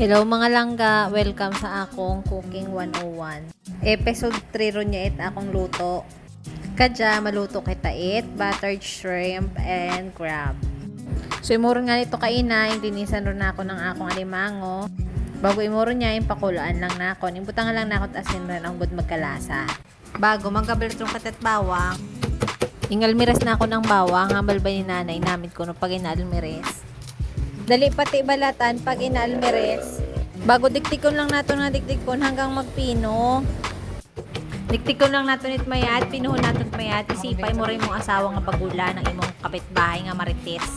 Hello mga langga, welcome sa akong Cooking 101. Episode 3 ron niya it akong luto. Kadya maluto kita it, buttered shrimp and crab. So imuro nga nito kaina, dinisan ron ako ng akong alimango. Bago imuro niya, pakulaan lang nako. Imbutangan lang nako at asin ron ang good magkalasa. Bago magkabalat ron katat bawang. Ingalmiras na ako ng bawang, hambal ba ni nanay namin ko no pag inalmiras. Dali pati balatan pag inalmeres. Bago diktikon lang nato na diktikon hanggang magpino. Diktikon lang nato nit mayat, pinuhon nato nit mayat. Isipay mo rin mong asawa nga pagula ng imong kapitbahay nga marites.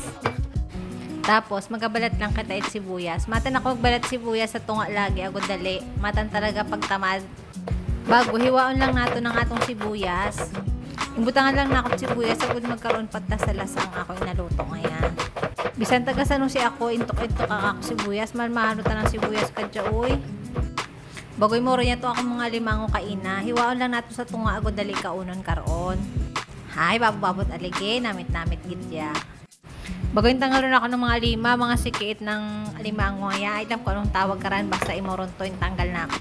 Tapos magabalat lang kita it sibuyas. Matan ako magbalat sibuyas sa tunga lagi agud dali. Matan talaga pagtamad. Bago hiwaon lang nato ng atong sibuyas. Imbutangan lang nako sibuyas agud magkaroon patta sa lasang ako inaluto ngayon. Bisan taga sano si ako, intok-intok ako sibuyas, malmahano ta ng sibuyas kadya uy. Bagoy mo rin to ako mga limango kaina, hiwaon lang nato sa tunga agad dali kaunon karon. Hay, bababot aligi, namit-namit gitya. Bagoy tangalon ako ng mga lima, mga sikiit ng limango ya, itam ko anong tawag karan, basta imoron to yung tanggal na ako.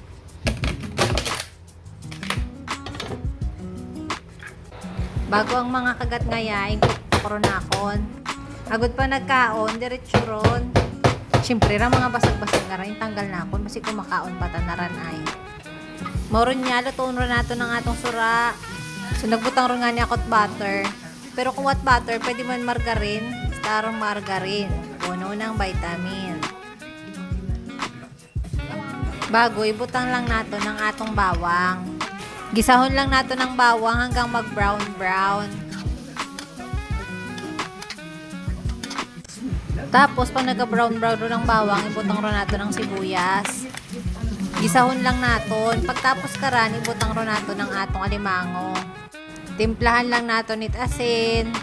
Bago ang mga kagat ngayain, karon akon. Agad pa nagkaon, diretso ron. Siyempre ra mga basag-basag nga rin, tanggal na ako. Basi kumakaon pa tanaran ay. Moron niya, lutoon ron nato ng atong sura. So nagbutang ron nga niya akot butter. Pero kung what butter, pwede man margarine. Starong margarine. Puno ng vitamin. Bago, ibutang lang nato ng atong bawang. Gisahon lang nato ng bawang hanggang mag-brown-brown. Tapos, pag nagka-brown-brown ron ng bawang, ibutang ron nato ng sibuyas. Gisahon lang naton. Pagtapos karan, ibutang ron nato ng atong alimango. Timplahan lang naton it asin.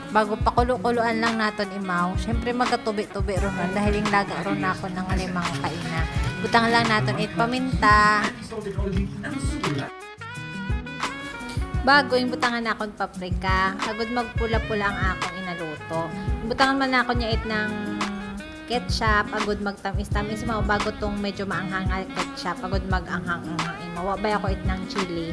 Bago pakulo-kuloan lang naton imaw. Siyempre, magkatubi-tubi ron dahil yung laga ron ako ng alimango kaina. Butang lang naton it paminta. Bago, imbutangan na akong paprika. Agad magpula-pula ang akong inaluto. Imbutangan man na ako niya it ng ketchup. Agad magtamis-tamis mo. Bago tong medyo maanghang ang ketchup. Agad mag-anghang-anghang mo. Wabay ako it ng chili.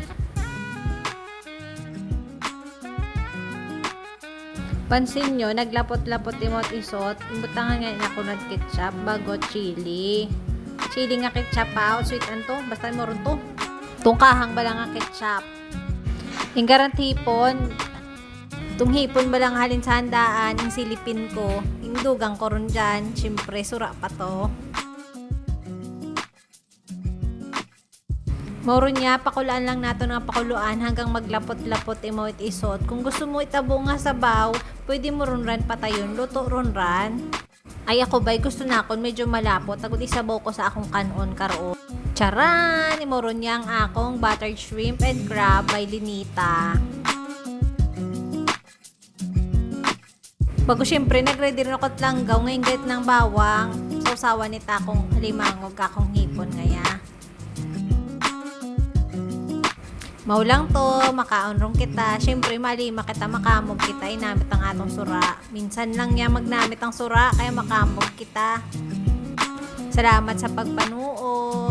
Pansin nyo, naglapot-lapot mo at isot. Imbutangan nga na ako ng ketchup. Bago chili. Chili nga ketchup pa. Sweet an to. Basta mo ron to. Tungkahang ba lang ang ketchup. Inggarant hipon. Tung hipon ba lang halin sa handaan, yung silipin ko, yung dugang ko ron dyan, syempre sura pa to. Moro niya, pakulaan lang nato ng pakuluan hanggang maglapot-lapot mo it isot. Kung gusto mo itabo nga sa baw, pwede mo ron ran patayon, luto ron ran. Ay ako ba'y gusto na akong medyo malapot, agad isabaw ko sa akong kanon karoon. Charan! Imoro niya ang akong buttered shrimp and crab by Linita. Bago syempre, nag-ready rin ako langgaw ngayon gayet ng bawang. Sausawan nita akong limangog akong hipon ngaya. Maulang to, makaon rong kita. Syempre, malima kita, makamog kita. Inamit ang atong sura. Minsan lang niya magnamit ang sura, kaya makamog kita. Salamat sa pagpanuod.